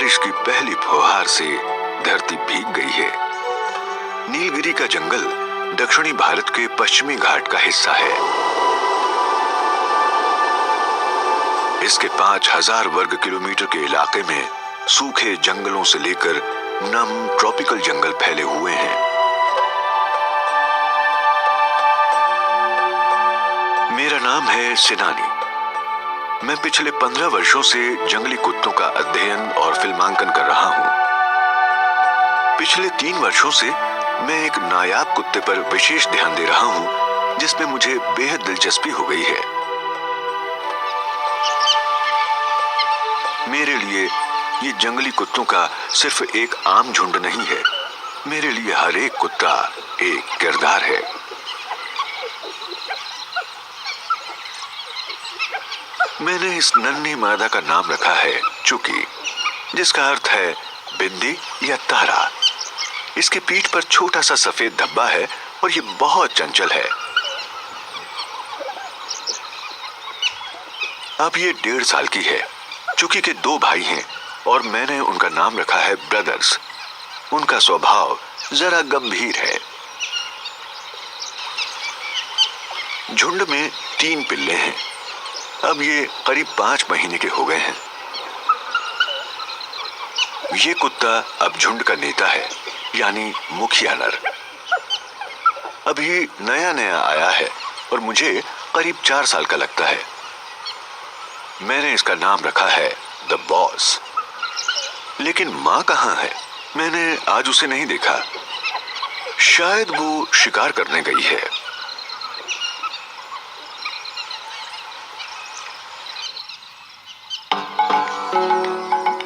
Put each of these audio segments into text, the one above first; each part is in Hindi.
बारिश की पहली फुहार से धरती भीग गई है। नीलगिरी का जंगल दक्षिणी भारत के पश्चिमी घाट का हिस्सा है। इसके 5000 वर्ग किलोमीटर के इलाके में सूखे जंगलों से लेकर नम ट्रॉपिकल जंगल फैले हुए हैं। मेरा नाम है सिनानी। मैं पिछले 15 वर्षों से जंगली कुत्तों का अध्ययन और फिल्मांकन कर रहा हूं। पिछले 3 वर्षों से मैं एक नायाब कुत्ते पर विशेष ध्यान दे रहा हूं, जिसमें मुझे बेहद दिलचस्पी हो गई है। मेरे लिए ये जंगली कुत्तों का सिर्फ एक आम झुंड नहीं है। मेरे लिए हर एक कुत्ता एक किरदार है। मैंने इस नन्ही मादा का नाम रखा है चुकी, जिसका अर्थ है बिंदी या तारा। इसके पीठ पर छोटा सा सफेद धब्बा है और ये बहुत चंचल है। अब ये 1.5 साल की है। चुकी के 2 भाई हैं और मैंने उनका नाम रखा है ब्रदर्स। उनका स्वभाव जरा गंभीर है। झुंड में 3 पिल्ले हैं। अब ये करीब 5 महीने के हो गए हैं। ये कुत्ता अब झुंड का नेता है, यानी मुखिया नर। अभी नया नया आया है और मुझे करीब 4 साल का लगता है। मैंने इसका नाम रखा है द बॉस। लेकिन माँ कहाँ है? मैंने आज उसे नहीं देखा। शायद वो शिकार करने गई है।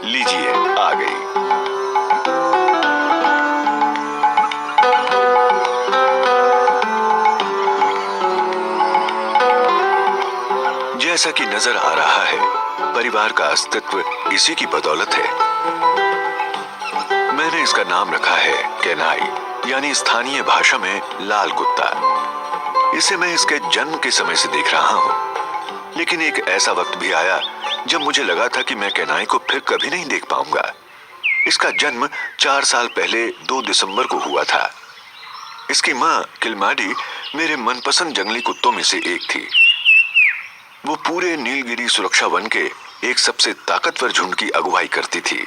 लीजिए, आ गई। जैसा कि नजर आ रहा है, परिवार का अस्तित्व इसी की बदौलत है। मैंने इसका नाम रखा है केनाई, यानी स्थानीय भाषा में लाल कुत्ता। इसे मैं इसके जन्म के समय से देख रहा हूं। लेकिन एक ऐसा वक्त भी आया जब मुझे लगा था कि मैं केनाई को फिर कभी नहीं देख पाऊंगा। इसका जन्म 4 साल पहले 2 दिसंबर को हुआ था। इसकी माँ किलमाडी मेरे मनपसंद जंगली कुत्तों में से एक थी। वो पूरे नीलगिरी सुरक्षा वन के एक सबसे ताकतवर झुंड की अगुवाई करती थी।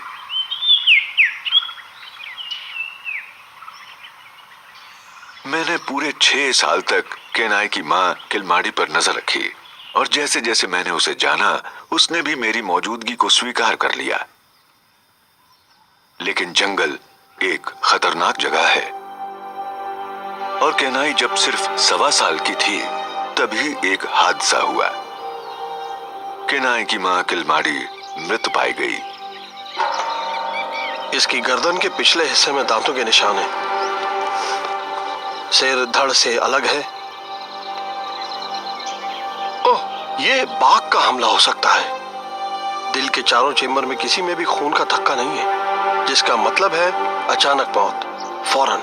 मैंने पूरे 6 साल तक केनाई की माँ किलमाडी पर नजर रखी और जैसे जैसे मैंने उसे जाना, उसने भी मेरी मौजूदगी को स्वीकार कर लिया। लेकिन जंगल एक खतरनाक जगह है और केनाई जब सिर्फ 1.25 साल की थी, तभी एक हादसा हुआ। केनाई की माँ किलमाडी मृत पाई गई। इसकी गर्दन के पिछले हिस्से में दांतों के निशान हैं। सिर धड़ से अलग है। ओह, ये बाघ का हमला हो सकता है। दिल के चारों चेम्बर में किसी में भी खून का धक्का नहीं है, जिसका मतलब है अचानक मौत, फौरन।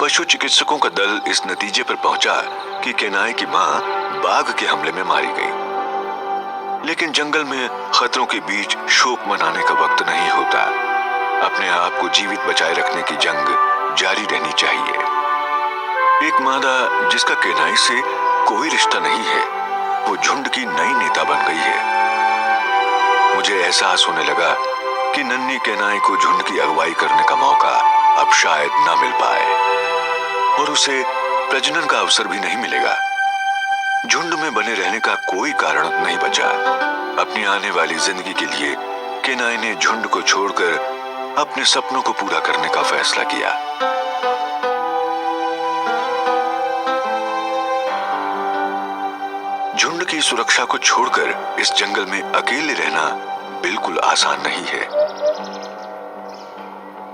पशु चिकित्सकों का दल इस नतीजे पर पहुंचा कि केनाई की मां बाघ के हमले में मारी गई। लेकिन जंगल में खतरों के बीच शोक मनाने का वक्त नहीं होता। अपने आप को जीवित बचाए रखने की जंग जारी रहनी चाहिए। एक मादा जिसका केनाई से कोई रिश्ता नहीं है, वो झुंड की नई नेता बन गई है। मुझे एहसास होने लगा कि नन्ही केनाई को झुंड की अगुवाई करने का मौका अब शायद न मिल पाए और उसे प्रजनन का अवसर भी नहीं मिलेगा। झुंड में बने रहने का कोई कारण नहीं बचा। अपनी आने वाली जिंदगी के लिए केनाई ने झुंड को छोड़कर अपने सपनों को पूरा करने का फैसला किया। झुंड की सुरक्षा को छोड़कर इस जंगल में अकेले रहना बिल्कुल आसान नहीं है।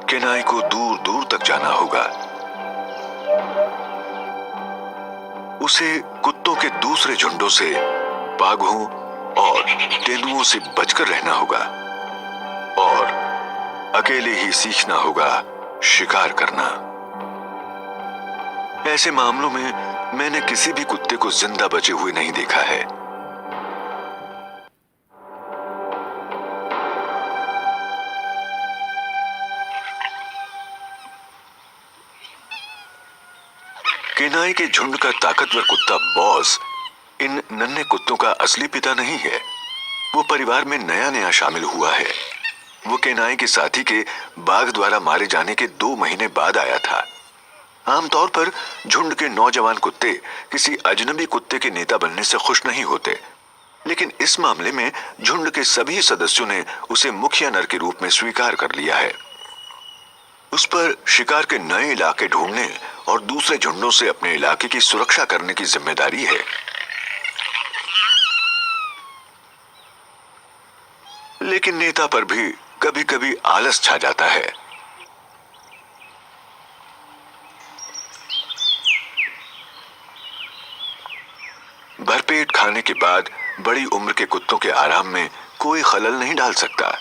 केनाई को दूर दूर तक जाना होगा। उसे कुत्तों के दूसरे झुंडों से, बाघों और तेंदुओं से बचकर रहना होगा और अकेले ही सीखना होगा शिकार करना। ऐसे मामलों में मैंने किसी भी कुत्ते को जिंदा बचे हुए नहीं देखा है। केनाई के झुंड का ताकतवर कुत्ता बॉस इन नन्हे कुत्तों का असली पिता नहीं है। वो परिवार में नया नया शामिल हुआ है। वो केनाई के साथी के बाघ द्वारा मारे जाने के 2 महीने बाद आया था। आमतौर पर झुंड के नौजवान कुत्ते किसी अजनबी कुत्ते के नेता बनने से खुश नहीं होते, लेकिन इस मामले में झुंड के सभी सदस्यों ने उसे मुखिया नर के रूप में स्वीकार कर लिया है। उस पर शिकार के नए इलाके ढूंढने और दूसरे झुंडों से अपने इलाके की सुरक्षा करने की जिम्मेदारी है। लेकिन नेता पर भी कभी कभी आलस छा जाता है। भरपेट खाने के बाद बड़ी उम्र के कुत्तों के आराम में कोई खलल नहीं डाल सकता,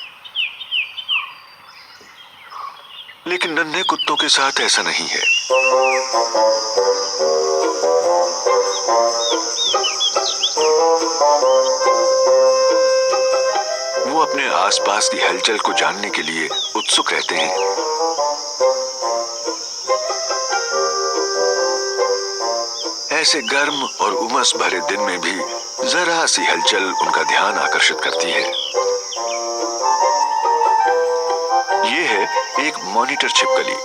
लेकिन नन्हे कुत्तों के साथ ऐसा नहीं है। वो अपने आसपास की हलचल को जानने के लिए उत्सुक रहते हैं। ऐसे गर्म और उमस भरे दिन में भी जरा सी हलचल उनका ध्यान आकर्षित करती है। ये है एक मॉनिटर छिपकली।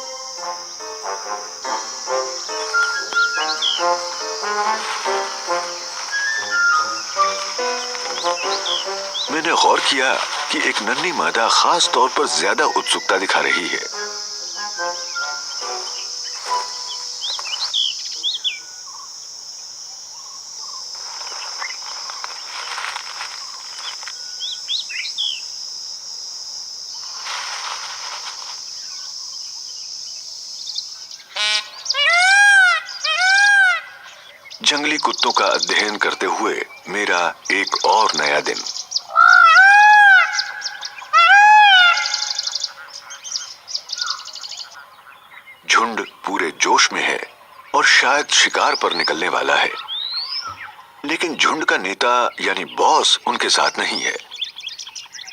मैंने गौर किया कि एक नन्ही मादा खास तौर पर ज्यादा उत्सुकता दिखा रही है। जंगली कुत्तों का अध्ययन करते हुए मेरा एक और नया दिन। झुंड पूरे जोश में है और शायद शिकार पर निकलने वाला है, लेकिन झुंड का नेता यानी बॉस उनके साथ नहीं है।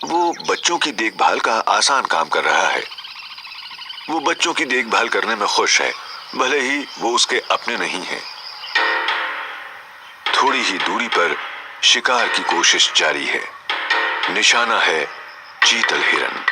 वो बच्चों की देखभाल का आसान काम कर रहा है। वो बच्चों की देखभाल करने में खुश है, भले ही वो उसके अपने नहीं है। थोड़ी ही दूरी पर शिकार की कोशिश जारी है। निशाना है चीतल हिरन।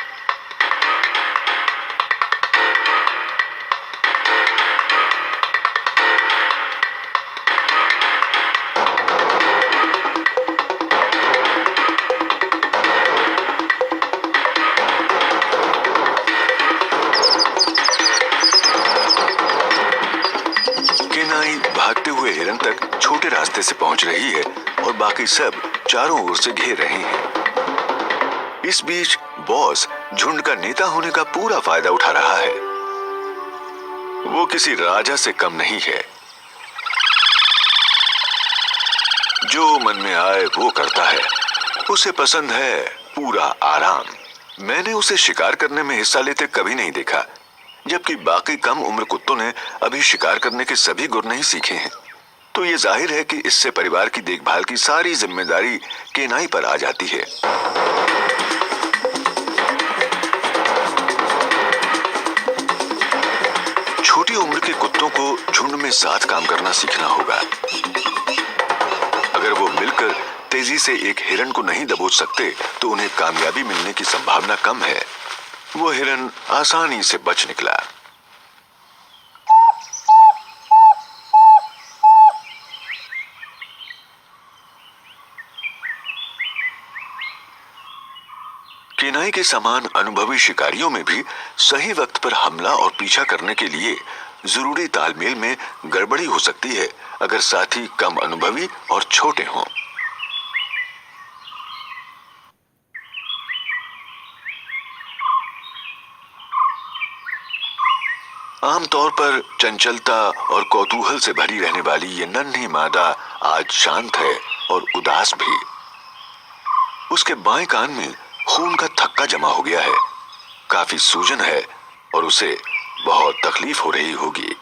केनाई भागते हुए हिरन तक छोटे रास्ते से पहुंच रही है और बाकी सब चारों ओर से घेर रहे हैं। इस बीच बॉस झुंड का नेता होने का पूरा फायदा उठा रहा है। वो किसी राजा से कम नहीं है। जो मन में आए वो करता है। उसे पसंद है पूरा आराम। मैंने उसे शिकार करने में हिस्सा लेते कभी नहीं देखा, जबकि बाकी कम उम्र कुत्तों ने अभी शिकार करने के सभी गुर नहीं सीखे हैं। तो ये जाहिर है कि इससे परिवार की देखभाल की सारी जिम्मेदारी केनाई पर आ जाती है। छोटी उम्र के कुत्तों को झुंड में साथ काम करना सीखना होगा। अगर वो मिलकर तेजी से एक हिरन को नहीं दबोच सकते तो उन्हें कामयाबी मिलने की संभावना कम है। वो हिरन आसानी से बच निकला। केनाई के समान अनुभवी शिकारियों में भी सही वक्त पर हमला और पीछा करने के लिए जरूरी तालमेल में गड़बड़ी हो सकती है अगर साथी कम अनुभवी और छोटे हों। आमतौर पर चंचलता और कौतूहल से भरी रहने वाली ये नन्ही मादा आज शांत है और उदास भी। उसके बाएं कान में खून का थक्का जमा हो गया है। काफी सूजन है और उसे बहुत तकलीफ हो रही होगी।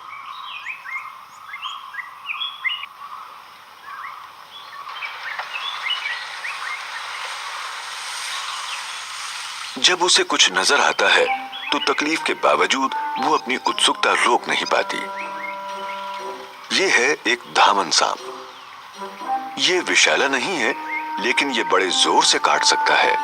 जब उसे कुछ नजर आता है तो तकलीफ के बावजूद वो अपनी उत्सुकता रोक नहीं पाती। ये है एक धामन सांप। ये विषैला नहीं है, लेकिन ये बड़े जोर से काट सकता है।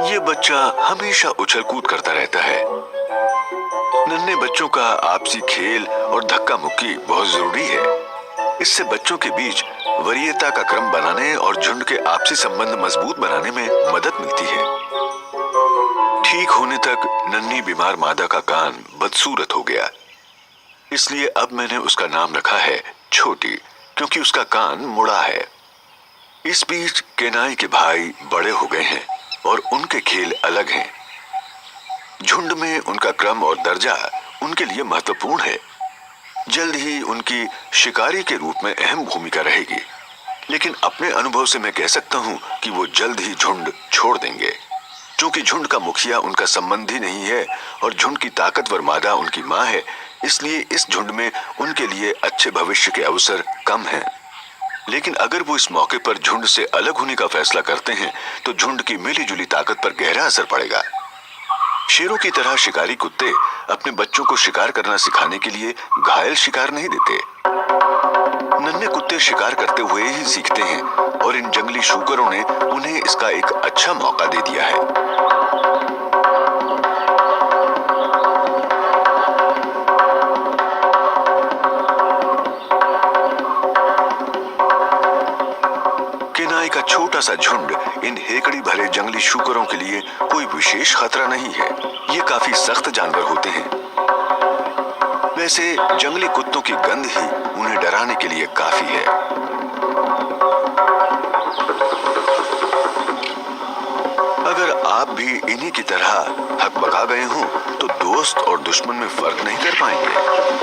ये बच्चा हमेशा उछल कूद करता रहता है। नन्हे बच्चों का आपसी खेल और धक्का मुक्की बहुत जरूरी है। इससे बच्चों के बीच वरीयता का क्रम बनाने और झुंड के आपसी संबंध मजबूत बनाने में मदद मिलती है। ठीक होने तक नन्ही बीमार मादा का कान बदसूरत हो गया, इसलिए अब मैंने उसका नाम रखा है छोटी, क्योंकि उसका कान मुड़ा है। इस बीच केनाई के भाई बड़े हो गए हैं और उनके खेल अलग हैं। झुंड में उनका क्रम और दर्जा उनके लिए महत्वपूर्ण है। जल्द ही उनकी शिकारी के रूप में अहम भूमिका रहेगी, लेकिन अपने अनुभव से मैं कह सकता हूं कि वो जल्द ही झुंड छोड़ देंगे। चूंकि झुंड का मुखिया उनका संबंधी नहीं है और झुंड की ताकतवर मादा उनकी मां है, इसलिए इस झुंड में उनके लिए अच्छे भविष्य के अवसर कम हैं। लेकिन अगर वो इस मौके पर झुंड से अलग होने का फैसला करते हैं तो झुंड की मिली जुली ताकत पर गहरा असर पड़ेगा। शेरों की तरह शिकारी कुत्ते अपने बच्चों को शिकार करना सिखाने के लिए घायल शिकार नहीं देते। नन्हे कुत्ते शिकार करते हुए ही सीखते हैं और इन जंगली शूकरों ने उन्हें इसका एक अच्छा मौका दे दिया है। केनाई का छोटा सा झुंड इन हेकड़ी भरे जंगली शूकरों के लिए कोई विशेष खतरा नहीं है। ये काफी सख्त जानवर होते हैं। वैसे जंगली कुत्तों की गंध ही उन्हें डराने के लिए काफी है। अगर आप भी इन्हीं की तरह हकबका गए हों तो दोस्त और दुश्मन में फर्क नहीं कर पाएंगे।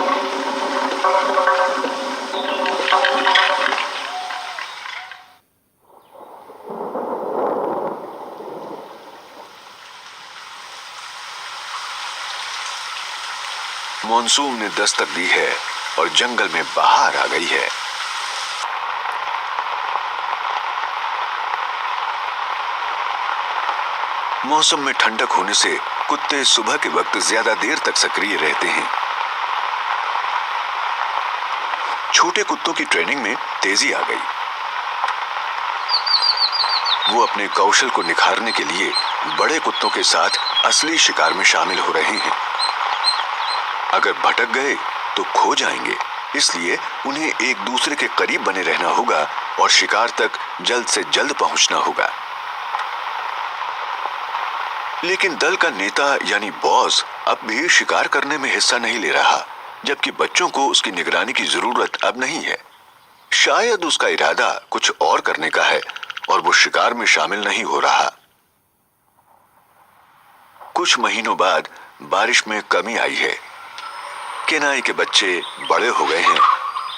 मॉनसून ने दस्तक दी है और जंगल में बहार आ गई है। मौसम में ठंडक होने से कुत्ते सुबह के वक्त ज्यादा देर तक सक्रिय रहते हैं। छोटे कुत्तों की ट्रेनिंग में तेजी आ गई। वो अपने कौशल को निखारने के लिए बड़े कुत्तों के साथ असली शिकार में शामिल हो रहे हैं। अगर भटक गए तो खो जाएंगे, इसलिए उन्हें एक दूसरे के करीब बने रहना होगा और शिकार तक जल्द से जल्द पहुंचना होगा। लेकिन दल का नेता यानी बॉस अब भी शिकार करने में हिस्सा नहीं ले रहा, जबकि बच्चों को उसकी निगरानी की जरूरत अब नहीं है। शायद उसका इरादा कुछ और करने का है और वो शिकार में शामिल नहीं हो रहा। कुछ महीनों बाद बारिश में कमी आई है। केनाई के बच्चे बड़े हो गए हैं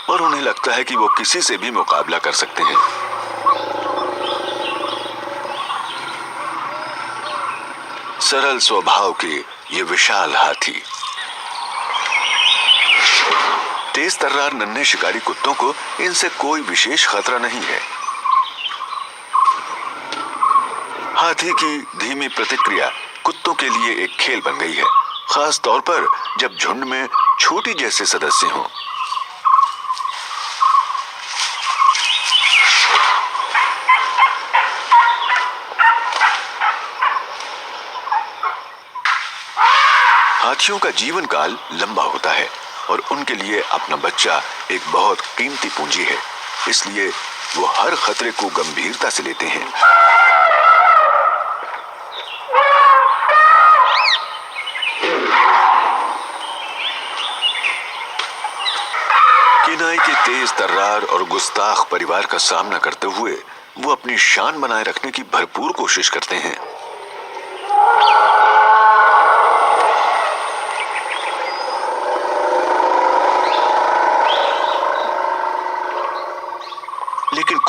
और उन्हें लगता है कि वो किसी से भी मुकाबला कर सकते हैं। सरल स्वभाव के ये विशाल हाथी तेज तर्रार नन्हे शिकारी कुत्तों को इनसे कोई विशेष खतरा नहीं है। हाथी की धीमी प्रतिक्रिया कुत्तों के लिए एक खेल बन गई है, खास तौर पर जब झुंड में छोटी जैसे सदस्य हों। हाथियों का जीवन काल लंबा होता है और उनके लिए अपना बच्चा एक बहुत कीमती पूंजी है, इसलिए वो हर खतरे को गंभीरता से लेते हैं। केनाई के तेज तर्रार और गुस्ताख परिवार का सामना करते हुए वो अपनी शान बनाए रखने की भरपूर कोशिश करते हैं।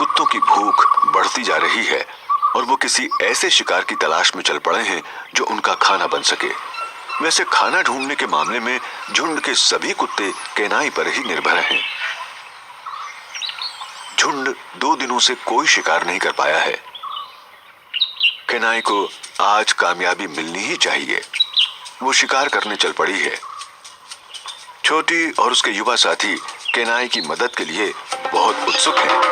कुत्तों की भूख बढ़ती जा रही है और वो किसी ऐसे शिकार की तलाश में चल पड़े हैं जो उनका खाना बन सके। वैसे खाना ढूंढने के मामले में झुंड के सभी कुत्ते केनाई पर ही निर्भर हैं। झुंड 2 दिनों से कोई शिकार नहीं कर पाया है। केनाई को आज कामयाबी मिलनी ही चाहिए। वो शिकार करने चल पड़ी है। छोटी और उसके युवा साथी केनाई की मदद के लिए बहुत उत्सुक हैं।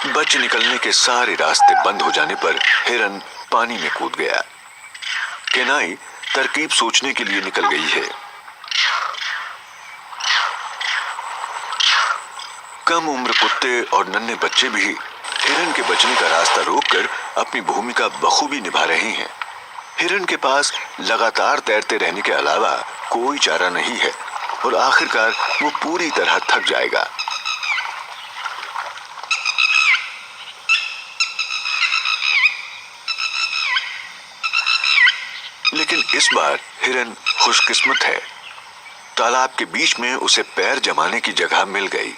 बच निकलने के सारे रास्ते बंद हो जाने पर हिरन पानी में कूद गया। केनाई तरकीब सोचने के लिए निकल गई है। कम उम्र कुत्ते और नन्हे बच्चे भी हिरन के बचने का रास्ता रोककर अपनी भूमिका बखूबी निभा रहे हैं। हिरन के पास लगातार तैरते रहने के अलावा कोई चारा नहीं है और आखिरकार वो पूरी तरह थक जाएगा। लेकिन इस बार हिरन खुशकिस्मत है। तालाब के बीच में उसे पैर जमाने की जगह मिल गई।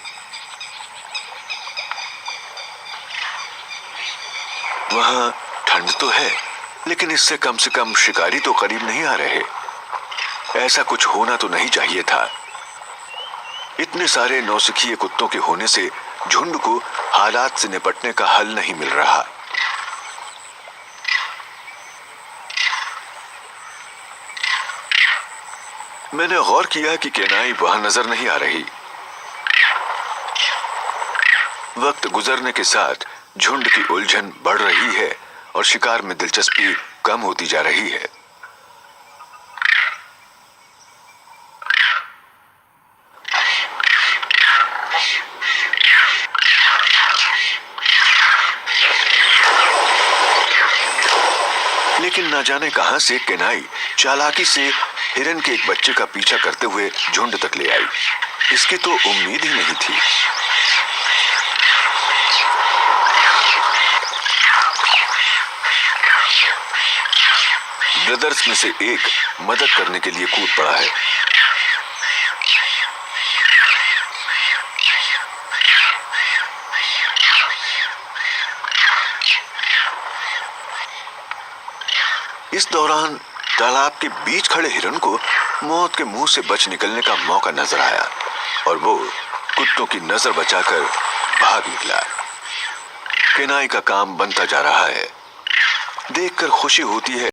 वहां ठंड तो है, लेकिन इससे कम से कम शिकारी तो करीब नहीं आ रहे। ऐसा कुछ होना तो नहीं चाहिए था। इतने सारे नौसिखिए कुत्तों के होने से झुंड को हालात से निपटने का हल नहीं मिल रहा। मैंने गौर किया कि केनाई वहां नजर नहीं आ रही। वक्त गुजरने के साथ झुंड की उलझन बढ़ रही है और शिकार में दिलचस्पी कम होती जा रही है। लेकिन न जाने कहां से केनाई चालाकी से हिरन के एक बच्चे का पीछा करते हुए झुंड तक ले आई। इसकी तो उम्मीद ही नहीं थी। ब्रदर्स में से एक मदद करने के लिए कूद पड़ा है। इस दौरान तालाब के बीच खड़े हिरन को मौत के मुंह से बच निकलने का मौका नजर आया और वो कुत्तों की नजर बचाकर भाग निकला। केनाई का काम बनता जा रहा है। देखकर खुशी होती है